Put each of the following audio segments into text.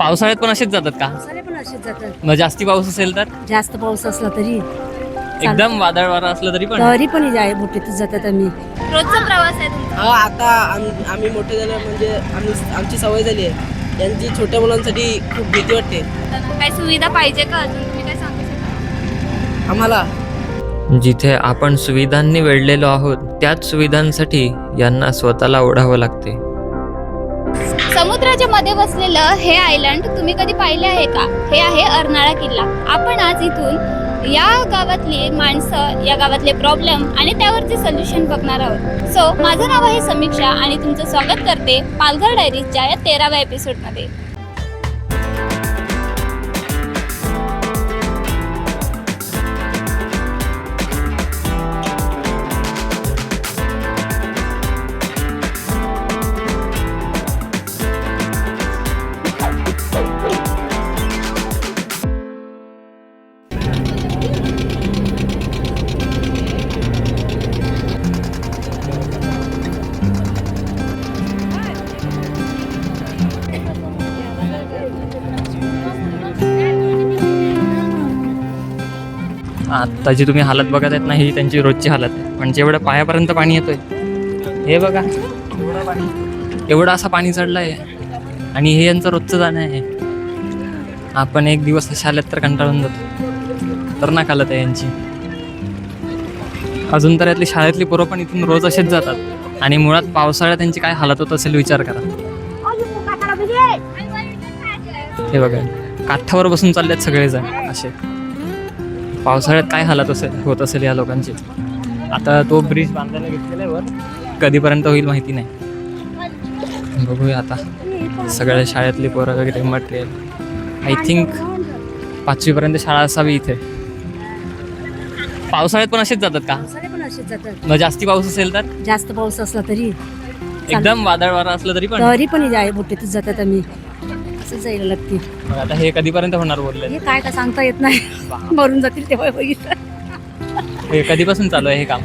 पावसाळ्यात पण असेच जातात का? पावसाळे पण असेच जातात. मग जास्ती पाऊस असेल तर जास्त पाऊस असला तरी एकदम वादळ वारा असलं तरी पण जाय बोटीतच जातात आम्ही. रोजचा प्रवास आहे तुमचा? हा आता आम्ही मोठे झालो म्हणजे आमची सवय झाली आहे. यांची छोट्या मुलांसाठी खूप भीती वाटते काही सुविधा पाहिजे का अजून? तुम्ही काय सांगू शकता? आम्हाला. जिथे आपण सुविधांनी वेढलेलो आहोत त्याच सुविधांसाठी यांना स्वतःला ओढावं लागते. समुद्राच्या मध्ये बसलेलं हे आयलंड तुम्ही कधी पाहिले आहे का? हे आहे अर्नाळा किल्ला. आपण आज इथून या गावातली माणसं, या गावातले प्रॉब्लेम आणि त्यावरचे सोल्युशन बघणार आहोत. सो माझं नाव आहे समीक्षा आणि तुमचं स्वागत करते पालघर डायरीजच्या या 13व्या एपिसोडमध्ये. आत्ताची तुम्ही हालत बघत आहेत ना, ही त्यांची रोजची हालत आहे. म्हणजे एवढं पायापर्यंत पाणी येतोय. हे बघा एवढं असं पाणी चढलं आहे आणि हे यांचं रोजचं जाणं आहे. आपण एक दिवस अशा आल्यात तर कंटाळून जातो. तर ना हालत आहे यांची. अजून तर यातली शाळेतली पोरं पण इथून रोज असेच जातात आणि मुळात पावसाळ्यात त्यांची काय हालत होत असेल विचार करा. हे बघा काठावर बसून चाललेत सगळेजण असे. पावसाळ्यात काय हालत होत असेल या लोकांची. आता तो ब्रिज बांधायला घेतलेला आहे वर, कधीपर्यंत होईल माहिती नाही. बघूया आता. सगळ्या शाळेतली पोरं वगैरे मटेरियल. आय थिंक 5वीपर्यंत शाळा असावी इथे. पावसाळ्यात पण असेच जातात का? पावसाळे पण असेच जातात. मग जास्ती पाऊस असेल तर जास्त पाऊस असला तरी एकदम वादळ वारा असलं तरी पण जाय बोटीतच जातात आम्ही. असं जायला लागते. मग आता हे कधीपर्यंत होणार बोलले? हे काय सांगता येत नाही. मरून जातील तेव्हा बघितलं. हे कधीपासून चालू आहे हे काम?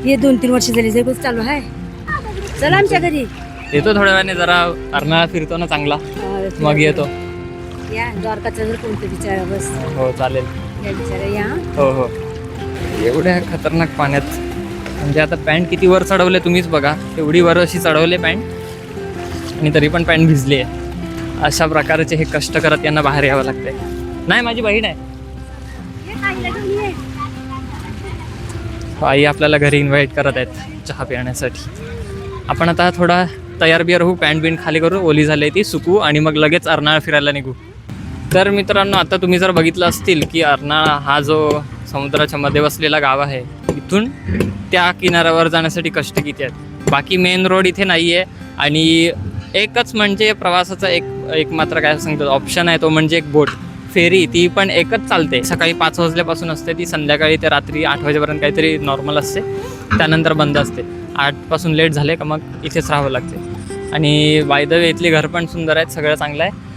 हे 2-3 वर्ष झाली जे चालू आहे. चला आमच्या घरी. येतो थोड्या वेळाने, जरा अर्नाळा फिरतो ना चांगला, मग येतो. या द्वारकाचा जर कोणतं विचारा बस. हो चालेल. या विचारा या. हो हो. एवढ्या खतरनाक पाण्यात म्हणजे आता पॅन्ट किती वर चढवले तुम्हीच बघा. एवढी वर अशी चढवले पॅन्ट आणि तरी पण पॅन्ट भिजली आहे. अशा प्रकारचे हे कष्ट करत यांना बाहेर यावं लागतंय. नाही माझी बहीण आहे. आई आपल्याला घरी इन्व्हाइट करत आहेत चहा पिण्यासाठी. आपण आता थोडा तयार बियार होऊ, पॅन्ट बिंट खाली करू, ओली झाली ती सुकू आणि मग लगेच अर्नाळा फिरायला निघू. तर मित्रांनो आता तुम्ही जर बघितलं असतील की अर्नाळा हा जो समुद्राच्या मध्ये बसलेला गाव आहे, इथून त्या किनाऱ्यावर जाण्यासाठी कष्ट किती आहेत. बाकी मेन रोड इथे नाही आहे आणि एकच म्हणजे प्रवासाचा एक मात्र काय सांगतो ऑप्शन आहे, तो म्हणजे एक बोट फेरी. ती पण एकच चालते. सकाळी 5 वाजल्यापासून असते ती, संध्याकाळी ते रात्री 8 वाजेपर्यंत काहीतरी नॉर्मल असते, त्यानंतर बंद असते. 8पासून लेट झाले का मग इथेच राहावं लागते. आणि बाय द वे इथली घर पण सुंदर आहेत, सगळं चांगलं आहे.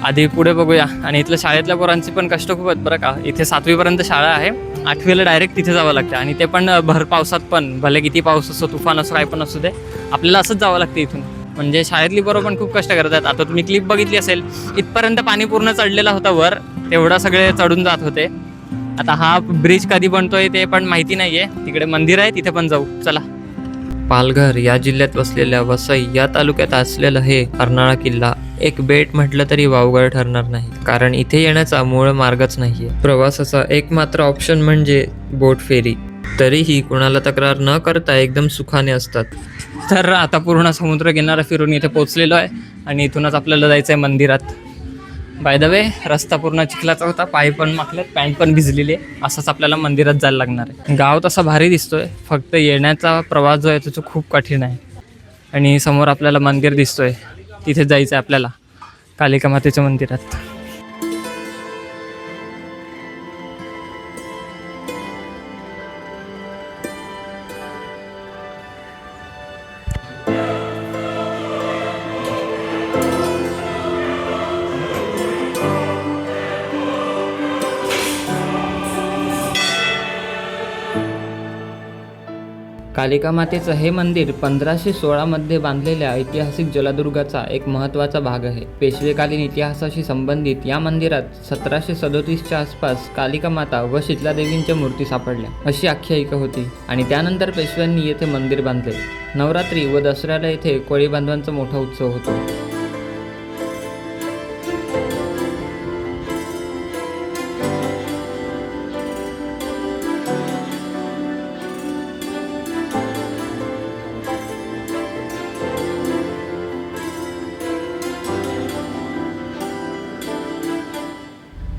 आधी पुढे बघूया. आणि इथल्या शाळेतल्या पोरांची पण कष्ट खूप आहेत बरं का. इथे 7वीपर्यंत शाळा आहे, 8वीला डायरेक्ट तिथे जावं लागतं आणि ते पण भर पावसात पण. भले किती पाऊस असो, तुफान असो, काय पण असू दे, आपल्याला असंच जावं लागतं इथून. म्हणजे शाळेतली पोरं पण खूप कष्ट करतात. आता तुम्ही क्लिप बघितली असेल, इथपर्यंत पाणी पूर्ण चढलेला होता वर, तेवढं सगळे चढून जात होते. आता हा ब्रिज कधी बनतोय ते पण माहिती नाही आहे. तिकडे मंदिर आहे, तिथे पण जाऊ. चला. पालघर या जिल्ह्यात वसलेल्या वसई या तालुक्यात असलेलं हे अर्नाळा किल्ला एक बेट म्हटलं तरी वावगं ठरणार नाही, कारण इथे येण्याचा मूळ मार्गच नाहीये. प्रवासाचा एकमात्र ऑप्शन म्हणजे बोट फेरी. तरीही कुणाला तक्रार न करता एकदम सुखाने असतात. तर आता पूर्ण समुद्र किनारा फिरून इथे पोहोचलेलो आहे आणि इथूनच आपल्याला जायचं आहे मंदिरात. बाय द वे रस्ता पूर्ण चिखलाचा होता, पाय पण माखलेत, पॅन्ट पण भिजलेली आहे. असंच आपल्याला मंदिरात जायला लागणार आहे. गाव तसा भारी दिसतोय, फक्त येण्याचा प्रवास जो आहे तो खूप कठीण आहे. आणि समोर आपल्याला मंदिर दिसतोय, तिथे जायचं आहे आपल्याला, कालिका मातेच्या मंदिरात. कालिका मातेचं हे मंदिर 1516 मध्ये बांधलेल्या ऐतिहासिक जलदुर्गाचा एक महत्त्वाचा भाग आहे. पेशवेकालीन इतिहासाशी संबंधित या मंदिरात 1737च्या आसपास कालिका माता व शीतला देवींच्या मूर्ती सापडल्या अशी आख्यायिका होती आणि त्यानंतर पेशव्यांनी येथे मंदिर बांधले. नवरात्री व दसऱ्याला येथे कोळी बांधवांचा मोठा उत्सव होतो.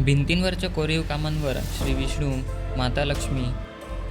भिंतींवरच्या कोरीव कामांवर श्री विष्णू, माता लक्ष्मी,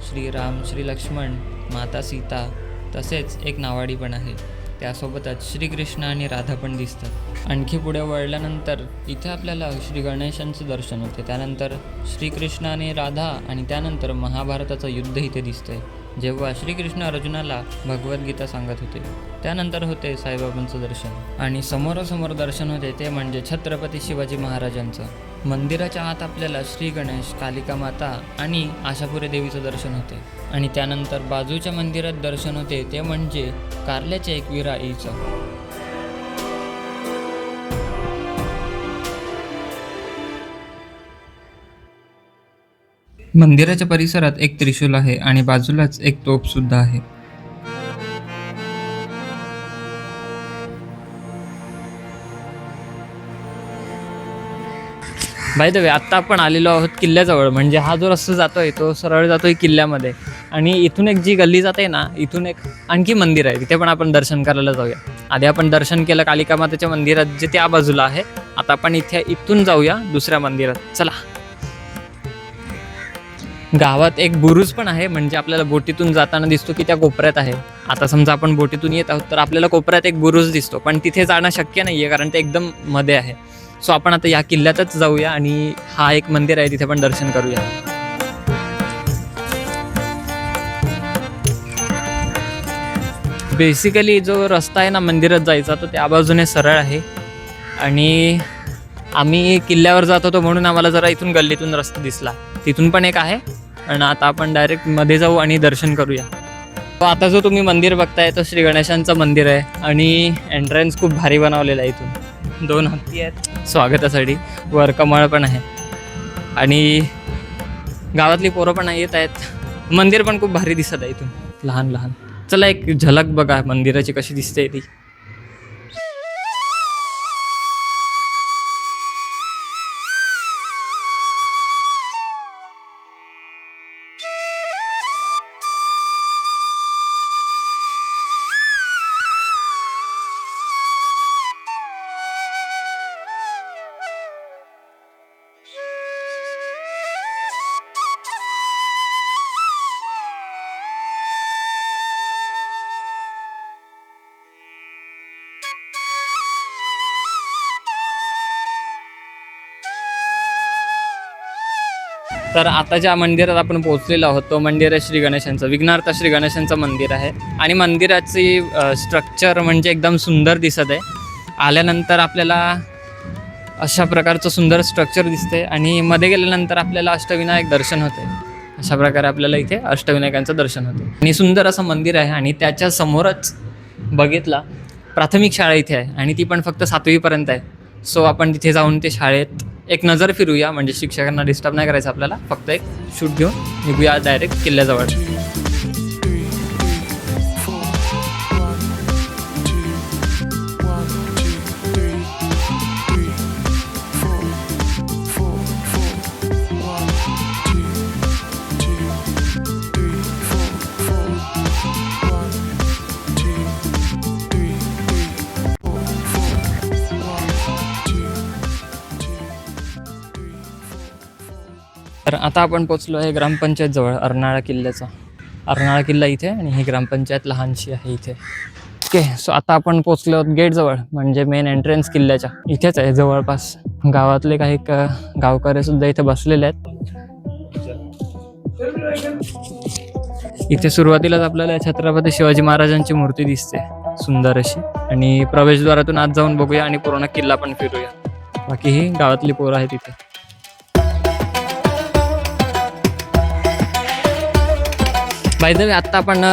श्रीराम, श्री लक्ष्मण, माता सीता तसेच एक नावाडी पण आहे. त्यासोबतच श्रीकृष्ण आणि राधा पण दिसतात. आणखी पुढे वळल्यानंतर इथे आपल्याला श्री गणेशांचं दर्शन होते. त्यानंतर श्रीकृष्ण आणि राधा आणि त्यानंतर महाभारताचं युद्ध इथे दिसतंय, जेव्हा श्रीकृष्ण अर्जुनाला भगवद्गीता सांगत होते. त्यानंतर होते साईबाबांचं दर्शन आणि समोरासमोर दर्शन होते ते म्हणजे छत्रपती शिवाजी महाराजांचं. मंदिराच्या आत आपल्याला श्री गणेश, कालिका माता आणि आशापुरी देवीचं दर्शन होते आणि त्यानंतर बाजूच्या मंदिरात दर्शन होते ते म्हणजे कारल्याच्या एकविरा आईचं. मंदिराच्या परिसरात एक त्रिशूल आहे आणि बाजूलाच एक तोफ सुद्धा आहे. बाय द वे, आत्ता आपण आलेलो आहोत किल्ल्याजवळ. म्हणजे हा जो रस्ता जातोय तो सरळ जातोय किल्ल्यामध्ये आणि इथून एक जी गल्ली जाते ना, इथून एक आणखी मंदिर आहे, तिथे पण आपण दर्शन करायला जाऊया. आधी आपण दर्शन केलं कालिका मातेच्या मंदिरात जे त्या बाजूला आहे. आता आपण इथून जाऊया दुसऱ्या मंदिरात. चला. गावात एक बुरुज पण आहे, म्हणजे आपल्याला बोटीतून जाताना दिसतो की त्या कोपऱ्यात आहे. आता समजा आपण बोटीतून येत आहोत तर आपल्याला कोपऱ्यात एक बुरुज दिसतो, पण तिथे जाणं शक्य नाही आहे कारण ते एकदम मध्ये आहे. सो आपण आता या किल्ल्यातच जाऊया आणि हा एक मंदिर आहे तिथे पण दर्शन करूया. बेसिकली जो रस्ता आहे ना मंदिरात जायचा तो त्या बाजूने सरळ आहे आणि आम्ही किल्ल्यावर जात होतो म्हणून आम्हाला जरा इथून गल्लीतून रस्ता दिसला. तिथून पण एक आहे आणि आता आपण डायरेक्ट मध्ये जाऊ आणि दर्शन करूया. तो आता जो तुम्ही मंदिर बघताय तो श्री गणेशांचं मंदिर आहे आणि एंट्रन्स खूप भारी बनवलेलं आहे. इथून 2 हत्ती आहेत स्वागतासाठी, वर कमळ पण आहे आणि गावातली पोरं पण येत आहेत. मंदिर पण खूप भारी दिसत आहे इथून, लहान लहान. चला एक झलक बघा मंदिराची कशी दिसते ती. तर आता ज्या मंदिरात आपण पोहोचलेलो आहोत तो मंदिर आहे श्री गणेशांचं, विघ्नार्थ श्री गणेशांचं मंदिर आहे आणि मंदिराची स्ट्रक्चर म्हणजे एकदम सुंदर दिसत आहे. आल्यानंतर आपल्याला अशा प्रकारचं सुंदर स्ट्रक्चर दिसते आणि मध्ये गेल्यानंतर आपल्याला अष्टविनायक दर्शन होते. अशा प्रकारे आपल्याला इथे अष्टविनायकांचं दर्शन होते आणि सुंदर असं मंदिर आहे. आणि त्याच्या समोरच बघितला प्राथमिक शाळा इथे आहे आणि ती पण फक्त 7वीपर्यंत आहे. सो आपण तिथे जाऊन ते शाळेत एक नजर फिरूया, म्हणजे शिक्षकांना डिस्टर्ब नाही करायचं आपल्याला. फक्त एक शूट घेऊन निघूया डायरेक्ट किल्ल्याजवळ. तर आता आपण पोचलो आहे ग्रामपंचायत जवळ, अर्नाळा किल्ल्याचा. अर्नाळा किल्ला इथे आणि ही ग्रामपंचायत लहानशी आहे इथे. ओके, सो आता आपण पोचलो आहोत गेटजवळ, म्हणजे मेन एंट्रन्स किल्ल्याच्या इथेच आहे जवळपास. गावातले काही गावकरी सुद्धा इथे बसलेले आहेत. इथे सुरुवातीलाच आपल्याला छत्रपती शिवाजी महाराजांची मूर्ती दिसते सुंदर अशी, आणि प्रवेशद्वारातून आत जाऊन बघूया आणि पूर्ण किल्ला पण फिरूया. बाकी ही गावातली पोरं आहेत इथे. बाय द वे, आत्ता आपण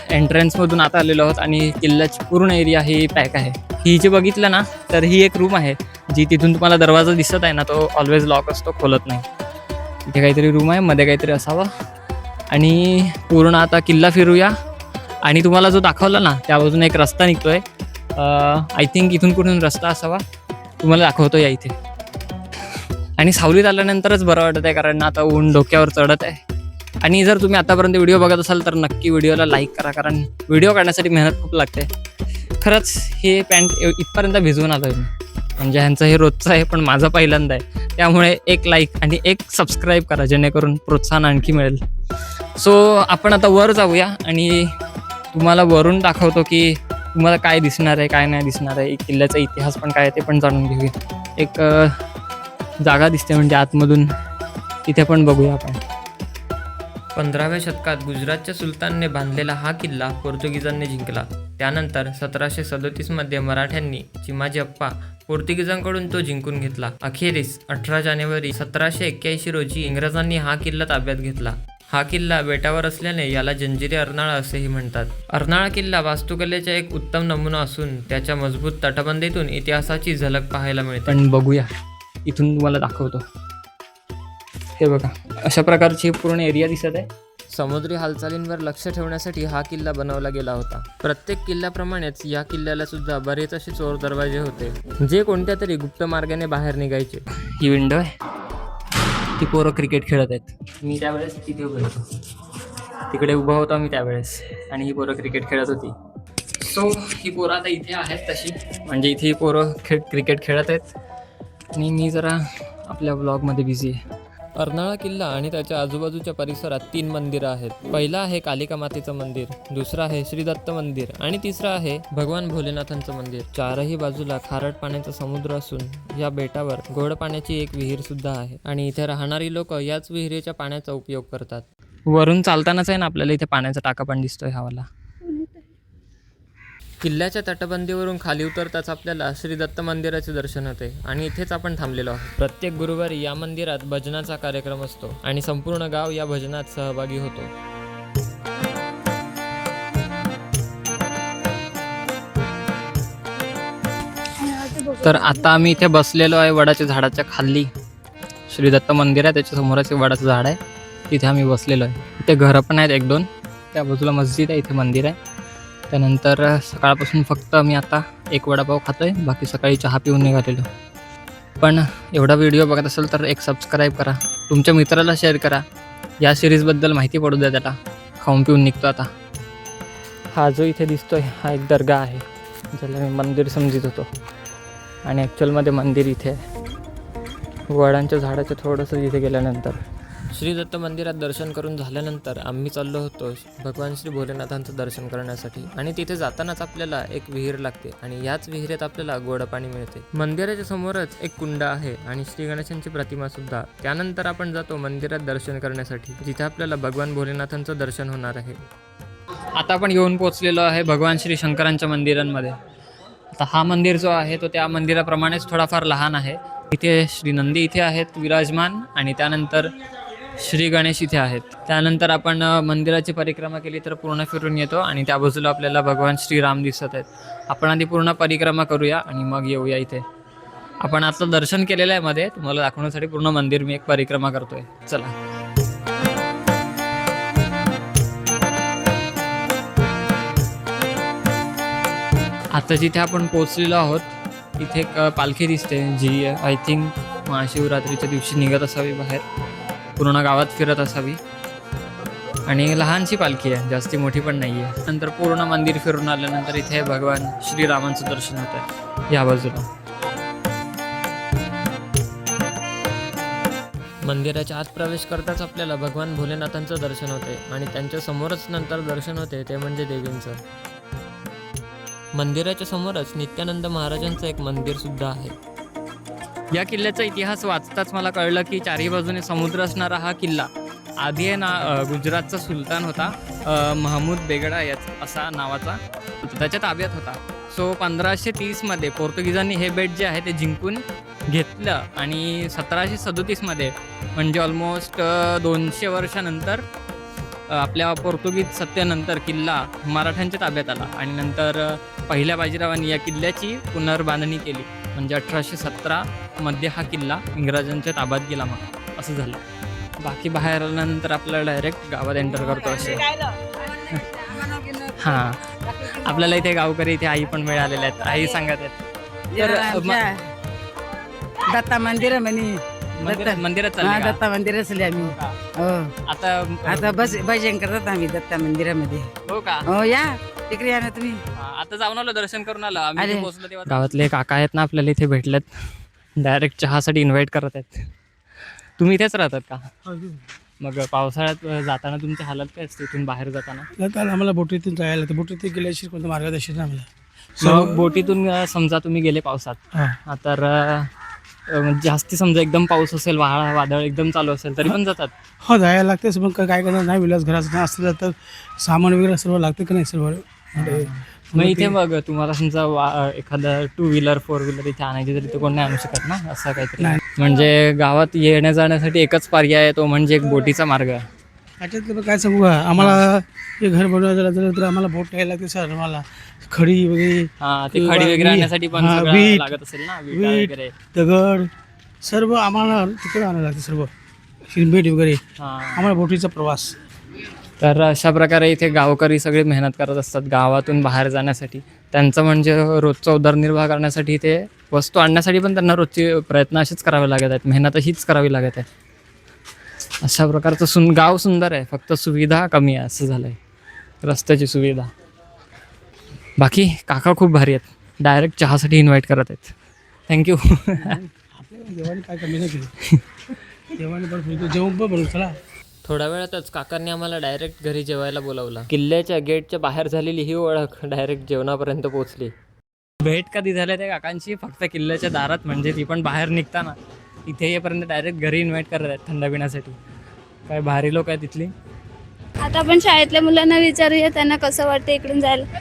एंट्रन्समधून आता आलेलो आहोत आणि किल्ल्याची पूर्ण एरिया ही पॅक आहे. ही जी बघितलं ना तर ही एक रूम आहे जी तिथून तुम्हाला दरवाजा दिसत आहे ना तो ऑलवेज लॉक असतो, खोलत नाही. इथे काहीतरी रूम आहे, मध्ये काहीतरी असावं. आणि पूर्ण आता किल्ला फिरूया. आणि तुम्हाला जो दाखवला ना त्या बाजूने एक रस्ता निघतोय. आय थिंक इथून कुठून रस्ता असावा, तुम्हाला दाखवतो या इथे. आणि सावलीत आल्यानंतरच बरं वाटत आहे कारण आता ऊन डोक्यावर चढत आहे. आणि जर तुम्ही आतापर्यंत व्हिडिओ बघत असाल तर नक्की व्हिडिओला लाईक करा कारण व्हिडिओ काढण्यासाठी मेहनत खूप लागते. खरंच हे पॅन्ट इथपर्यंत भिजवून आलो मी, म्हणजे ह्यांचं हे रोजचं आहे पण माझं पहिल्यांदा आहे. त्यामुळे एक लाईक आणि एक सबस्क्राईब करा जेणेकरून प्रोत्साहन आणखी मिळेल. सो आपण आता वर जाऊया आणि तुम्हाला वरून दाखवतो की तुम्हाला काय दिसणार आहे काय नाही दिसणार आहे. किल्ल्याचा इतिहास पण काय आहे ते पण जाणून घेऊया. एक जागा दिसते म्हणजे आतमधून, तिथे पण बघूया आपण. 15व्या शतकात गुजरातच्या सुलतानने बांधलेला हा किल्ला पोर्तुगीजांनी जिंकला. त्यानंतर 1737 मध्ये मराठ्यांनी चिमाजी अप्पा पोर्तुगीजांकडून तो जिंकून घेतला. अखेरीस 18 जानेवारी 1781 रोजी इंग्रजांनी हा किल्ला ताब्यात घेतला. हा किल्ला बेटावर असल्याने याला जंजिरी अर्नाळा असेही म्हणतात. अर्नाळा किल्ला वास्तुकलेचा एक उत्तम नमुना असून त्याच्या मजबूत तटबंदीतून इतिहासाची झलक पाहायला मिळते. पण बघूया, इथून तुम्हाला दाखवतो. हे बघा, अशा प्रकारची पूर्ण एरिया दिसत आहे. समुद्री हालचालींवर लक्ष ठेवण्यासाठी हा किल्ला बनवला गेला होता. प्रत्येक किल्ल्याप्रमाणेच या किल्ल्याला सुद्धा बरेच असे चोर दरवाजे होते जे कोणत्या तरी गुप्त मार्गाने बाहेर निघायचे. ही विंडो आहे, ती पोरं क्रिकेट खेळत आहेत. मी त्यावेळेस तिथे उभं होतो, तिकडे उभा होता मी त्यावेळेस आणि ही पोरं क्रिकेट खेळत होती. सो ही पोरं आता इथे आहेत तशी, म्हणजे इथे ही पोरं क्रिकेट खेळत आहेत आणि मी जरा आपल्या ब्लॉगमध्ये बिझी आहे. अर्नाळा किल्ला आणि त्याच्या आजूबाजूच्या परिसरात 3 मंदिरं आहेत. पहिलं आहे कालिका मातेचं मंदिर, दुसरं आहे श्री दत्त मंदिर आणि तिसरं आहे भगवान भोलेनाथांचं मंदिर. चारही बाजूला खारट पाण्याचा समुद्र असून या बेटावर गोड पाण्याची एक विहीर सुद्धा आहे आणि इथे राहणारी लोक याच विहिरीच्या पाण्याचा उपयोग करतात. वरून चालतानाच आहे ना आपल्याला इथे पाण्याचा टाका पण दिसतोय हवाला. किल्ल्याच्या तटबंदीवरून खाली उतरताच आपल्याला श्री दत्त मंदिराचे दर्शन होते आणि इथेच आपण थांबलेलो आहोत. प्रत्येक गुरुवारी या मंदिरात भजनाचा कार्यक्रम असतो आणि संपूर्ण गाव या भजनात सहभागी होतो. तर आता आम्ही इथे बसलेलो आहे वडाच्या झाडाच्या खाली. श्री दत्त मंदिर आहे, त्याच्या समोरच एक वडाचं झाड आहे, तिथे आम्ही बसलेलो आहे. इथे घरं पण आहेत 1-2, त्या बाजूला मस्जिद आहे, इथे मंदिर आहे. त्यानंतर सकाळपासून फक्त मी आता एक वडापाव खातो आहे, बाकी सकाळी चहा पिऊन निघालेलो. पण एवढा व्हिडिओ बघत असेल तर एक सबस्क्राईब करा, तुमच्या मित्राला शेअर करा, या सिरीजबद्दल माहिती पडू द्या त्याला. खाऊन पिऊन निघतो आता. हा जो इथे दिसतोय हा एक दर्गा आहे, ज्याला मी मंदिर समजत होतो आणि ॲक्च्युअलमध्ये मंदिर इथे आहे, वडांच्या झाडाच्या थोडंसं इथे गेल्यानंतर. श्री दत्त मंदिरात दर्शन करून झाल्यानंतर आम्ही चाललो होतो भगवान श्री भोलेनाथांचं दर्शन करण्यासाठी आणि तिथे जातानाच आपल्याला एक विहीर लागते आणि याच विहिरीत आपल्याला गोड पाणी मिळते. मंदिराच्या समोरच एक कुंड आहे आणि श्री गणेशांची प्रतिमा सुद्धा. त्यानंतर आपण जातो मंदिरात दर्शन करण्यासाठी, जिथे आपल्याला भगवान भोलेनाथांचं दर्शन होणार आहे. आता आपण येऊन पोचलेलो आहे भगवान श्री शंकरांच्या मंदिरांमध्ये. आता हा मंदिर जो आहे तो त्या मंदिराप्रमाणेच थोडाफार लहान आहे. इथे श्री नंदी इथे आहेत विराजमान आणि त्यानंतर श्री गणेश इथे आहेत. त्यानंतर आपण मंदिराची परिक्रमा केली तर पूर्ण फिरून येतो आणि त्या बाजूला आपल्याला भगवान श्रीराम दिसत आहेत. आपण आधी पूर्ण परिक्रमा करूया आणि मग येऊया इथे. आपण आता दर्शन केलेलं आहे मध्ये, तुम्हाला दाखवण्यासाठी पूर्ण मंदिर मी एक परिक्रमा करतोय. चला. आता जिथे आपण पोचलेलो आहोत तिथे एक पालखी दिसते, जी आय थिंक महाशिवरात्रीच्या दिवशी निघत असावी बाहेर, पूर्ण गावात फिरत असावी आणि लहानशी पालखी आहे, जास्ती मोठी पण नाही आहे. नंतर पूर्ण मंदिर फिरून आल्यानंतर इथे भगवान श्रीरामांचं दर्शन होत आहे या बाजूला. मंदिराच्या आत प्रवेश करताच आपल्याला भगवान भोलेनाथांचं दर्शन होते आणि त्यांच्या समोरच नंतर दर्शन होते ते म्हणजे देवींचं. मंदिराच्या समोरच नित्यानंद महाराजांचं एक मंदिर सुद्धा आहे. या किल्ल्याचा इतिहास वाचताच मला कळलं की चारही बाजूने समुद्र असणारा हा किल्ला आधी आहे ना गुजरातचा सुलतान होता, महमूद बेगडा असा नावाचा, त्याच्या ताब्यात होता. सो 1530मध्ये पोर्तुगीजांनी हे बेट जे आहे ते जिंकून घेतलं आणि 1737मध्ये म्हणजे ऑलमोस्ट 200 वर्षानंतर आपल्या पोर्तुगीज सत्तेनंतर किल्ला मराठ्यांच्या ताब्यात आला आणि नंतर पहिल्या बाजीरावांनी या किल्ल्याची पुनर्बांधणी केली. म्हणजे 1817 मध्ये हा किल्ला इंग्रजांच्या ताब्यात गेला. मग असं झालं. बाकी बाहेर आल्यानंतर आपल्याला डायरेक्ट गावात एंटर करतो असे. हां, आपल्याला इथे गावकरी इथे आई पण मिळालेल्या आहेत. आई सांगत आहेत. तर दत्ता मंदिर म्हणे मंदिरात चालले का? दत्ता मंदिर असले आम्ही. हो, आता भजन करतात आम्ही दत्ता मंदिरामध्ये. हो का? हो, या तिकडे या ना तुम्ही. आता जाऊन आलो, दर्शन करून आलो आम्ही. अरे. पोहोचलो तेव्हा गावातले काका आहेत ना आपल्याला इथे भेटलेत. डायरेक्ट चहासाठी इन्व्हाइट करत आहेत. तुम्ही इथेच राहतात का? मग पावसाळ्यात जाताना तुमची हालत काय असते इथून बाहेर जाताना? आम्हाला बोटीतून जायला तर बोटीतून गेल्याशिवाय कोणतं मार्गदर्शन आम्हाला. मग बोटीतून समजा तुम्ही गेले पावसात, तर जास्ती समजा एकदम पाऊस असेल, वादळ एकदम चालू असेल तरी पण जातात? हो, जायला लागतेच. मग काय करणार, नाही विलास घराचं नाही असलं तर सामान वगैरे सर्व लागते की नाही सर्व. मग इथे मग तुम्हाला समजा एखादा 2 व्हीलर 4 व्हीलर इथे आणायची तरी ते कोण नाही आणू शकत ना, असं काहीतरी? म्हणजे गावात येण्या जाण्यासाठी एकच पर्याय आहे, तो म्हणजे एक बोटीचा मार्ग. त्याच्यातलं काय सांगू का, आम्हाला हे घर बनवायचं झालं तर आम्हाला बोट घ्यायला लागते सर. आम्हाला खडी वगैरे, ते खडी वगैरे आणण्यासाठी पण सगळं वीट, लागत असेल ना, विटा वगैरे. दगड सर्व आम्हाला तिकडे आणायला लागते सर्व. शिरबेट वगैरे हां. आम्हाला बोटीचा प्रवास. तर अशा प्रकारे इथे गावकरी सगळे मेहनत करत असतात गावातून बाहेर जाण्यासाठी. त्यांचं म्हणजे रोजचा उदरनिर्वाह करण्यासाठी इथे वस्तू आणण्यासाठी पण त्यांना रोजचे प्रयत्न असेच करावे लागत आहेत, मेहनत अशीच करावी लागत आहे. अशा प्रकारचं गाव सुंदर आहे, फक्त सुविधा कमी आहे असं झालं आहे, रस्त्याची सुविधा. बाकी काका खूप भारी आहेत, डायरेक्ट चहासाठी इन्व्हाइट करत आहेत. थँक्यू. आपल्या जेवण काय कमी नाही केलं. जेवण पण जेवण पण बनवू चला. थोड्या वेळातच काकांनी आम्हाला डायरेक्ट घरी जेवायला बोलावलं. किल्ल्याच्या गेटच्या बाहेर झालेली ही ओळख डायरेक्ट जेवणापर्यंत पोहोचली. भेट कधी झाल्या त्या काकांची? फक्त किल्ल्याच्या दारात, म्हणजे ती पण बाहेर निघताना. इथे येईपर्यंत डायरेक्ट घरी इन्व्हाइट करत आहेत थंड पिण्यासाठी. काय भारी लोक आहेत तिथली. आता आपण शाळेतल्या मुलांना विचारूया त्यांना कसं वाटतं इकडून जायला.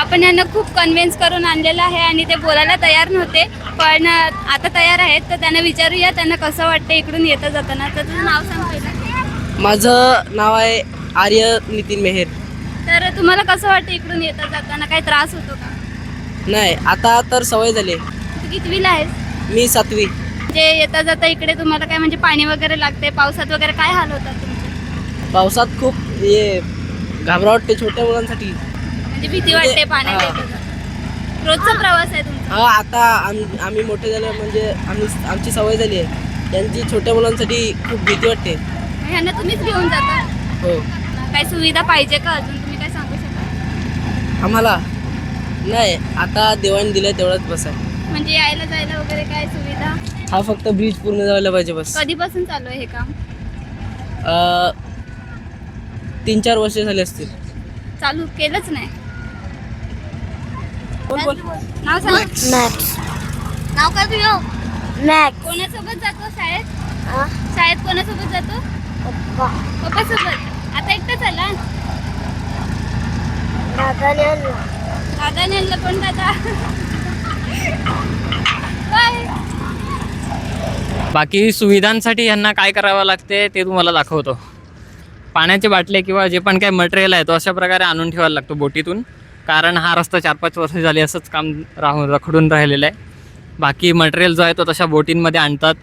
आपण यांना खूप कन्व्हिन्स करून आणलेलं आहे आणि ते बोलायला तयार नव्हते, पण आता तयार आहेत. तर त्यांना विचारूया त्यांना कसं वाटतं इकडून येता जाताना. तर तुझं नाव सांग पहिलं. माझं नाव आहे आर्य नितीन मेहेर. तर तुम्हाला कसं वाटतं इकडून येता जाताना? काही त्रास होतो का? नाही, आता तर सवय झाली. तू कितवीला आहेस? मी 7वी. म्हणजे येता जाता इकडे तुम्हाला काय म्हणजे पाणी वगैरे लागते, पावसात वगैरे काय हाल होतात तुमचे? पावसात खूप हे घाबरा वाटते छोट्या मुलांसाठी. म्हणजे भीती वाटते पाण्यात येता जाता. रोजचा प्रवास आहे तुमचा? हा, आता आम्ही मोठे झालो म्हणजे आमची सवय झाली आहे. यांची छोट्या मुलांसाठी खूप भीती वाटते. ह्यांना तुम्हीच घेऊन जाता? हो. काय सुविधा पाहिजे का अजून? तुम्ही काय सांगू शकता? आम्हाला नाही, आता देवाने दिलं तेवढंच बस आहे. म्हणजे यायला जायला वगैरे काय सुविधा? हा फक्त ब्रिज पूर्ण झाला पाहिजे बस. कधीपासून चालू आहे हे काम? 3-4 वर्ष झाले असतील. चालू केलंच नाही. नाव सांग. नाव काय तुझं? कोणासोबत जातो शाळेत? शाळेत कोणासोबत जातो? पप्पा सोबत. आता एकटं चालला? दादाने आणलं. कोण दादा? बाय. बाकी सुविधांसाठी यांना काय करावं लागते ते तुम्हाला दाखवतो. पाण्याचे बाटले किंवा जे पण काही मटेरियल आहे तो अशा प्रकारे आणून ठेवायला लागतो बोटीतून, कारण हा रस्ता 4-5 वर्ष झाली असंच काम रखडून राहिलेलं आहे. बाकी मटेरियल जो आहे तो तशा बोटींमध्ये आणतात,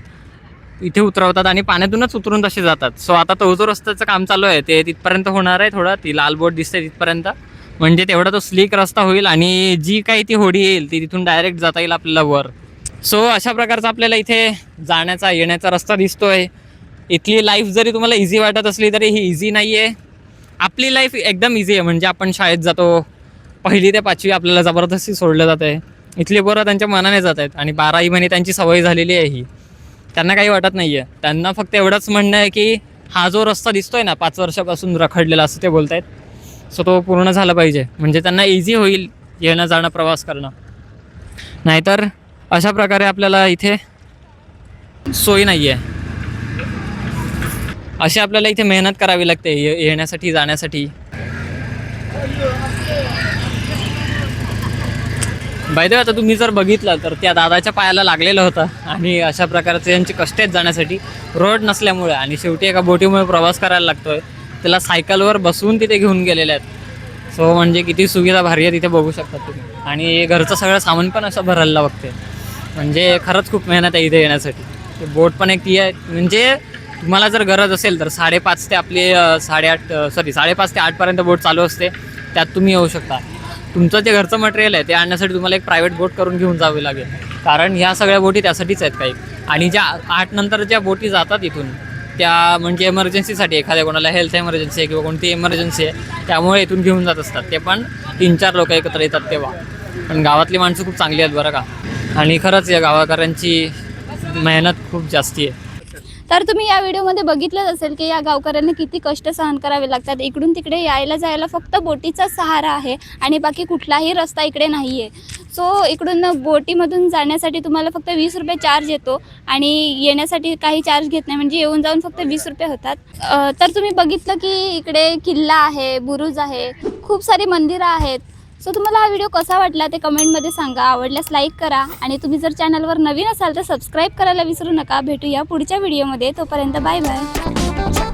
इथे उतरवतात आणि पाण्यातूनच उतरून तसे जातात. सो आता तो जो रस्त्याचं काम चालू आहे ते तिथपर्यंत होणार आहे. थोडा ती लाल बोट दिसते तिथपर्यंत, म्हणजे तेवढा तो स्लीक रस्ता होईल आणि जी काही ती होडी येईल ती तिथून डायरेक्ट जाता येईल आपल्याला वर. सो अशा प्रकारचा आपल्याला इथे जाण्याचा येण्याचा रस्ता दिसतोय. इथली लाईफ जरी तुम्हाला इझी वाटत असली तरी ही इझी नाही आहे. आपली लाईफ एकदम इझी आहे. म्हणजे आपण शाळेत जातो, 1ली ते 5वी आपल्याला जबरदस्ती सोडलं जातं आहे. इथली पोरं त्यांच्या मनाने जात आहेत आणि 12ही महिने त्यांची सवय झालेली आहे ही. त्यांना काही वाटत नाही आहे. त्यांना फक्त एवढंच म्हणणं आहे की हा जो रस्ता दिसतोय ना 5 वर्षापासून रखडलेला असं ते बोलत आहेत, सो तो पूर्ण झाला पाहिजे. म्हणजे त्यांना इझी होईल येणं जाणं प्रवास करणं. नाहीतर अशा प्रकारे आपल्याला इथे सोय नाही आहे. अशी आपल्याला इथे मेहनत करावी लागते येण्यासाठी जाण्यासाठी. बाय द वे, आता तुम्ही जर बघितलं तर त्या दादाच्या पायाला लागलेलं होतं आणि अशा प्रकारचे यांचे कष्ट आहेत जाण्यासाठी, रोड नसल्यामुळे आणि शेवटी एका बोटीमुळे प्रवास करायला लागतोय. त्याला सायकलवर बसवून तिथे घेऊन गेलेले आहेत. सो म्हणजे किती सुविधा भारी आहे तिथे बघू शकता तुम्ही. आणि घरचं सगळं सामान पण असं भरायला बघते. म्हणजे खरंच खूप मेहनत आहे इथे येण्यासाठी. ते बोट पण एक ती आहे, म्हणजे तुम्हाला जर गरज असेल तर 5:30 ते आपली 5:30 ते 8पर्यंत बोट चालू असते. त्यात तुम्ही येऊ शकता. तुमचं जे घरचं मटेरियल आहे ते आणण्यासाठी तुम्हाला एक प्रायव्हेट बोट करून घेऊन जावे लागेल, कारण ह्या सगळ्या बोटी त्यासाठीच आहेत काही. आणि ज्या 8 नंतर ज्या बोटी जातात इथून त्या म्हणजे एमर्जन्सीसाठी, एखाद्या कोणाला हेल्थ एमर्जन्सी आहे किंवा कोणती एमर्जन्सी आहे त्यामुळे इथून घेऊन जात असतात. ते पण 3-4 लोक एकत्र येतात तेव्हा. पण गावातली माणसं खूप चांगली आहेत बरं का. आणि खरंच या गावाकरांची मेहनत खूप जास्ती आहे. तर तुम्ही या व्हिडिओमध्ये बघितलंच असेल की या गावकऱ्यांना किती कष्ट सहन करावे लागतात. इकडून तिकडे यायला जायला फक्त बोटीचा सहारा आहे आणि बाकी कुठलाही रस्ता इकडे नाही आहे. सो इकडून बोटीमधून जाण्यासाठी तुम्हाला फक्त 20 रुपये चार्ज येतो आणि येण्यासाठी काही चार्ज घेत नाही, म्हणजे येऊन जाऊन फक्त 20 रुपये होतात. तर तुम्ही बघितलं की इकडे किल्ला आहे, बुरुज आहे, खूप सारी मंदिरं आहेत. सो तुम्हाला हा व्हिडिओ कसा वाटला ते कमेंटमध्ये सांगा. आवडल्यास लाईक करा आणि तुम्ही जर चॅनलवर नवीन असाल तर सबस्क्राईब करायला विसरू नका. भेटूया पुढच्या व्हिडिओमध्ये. तोपर्यंत बाय बाय.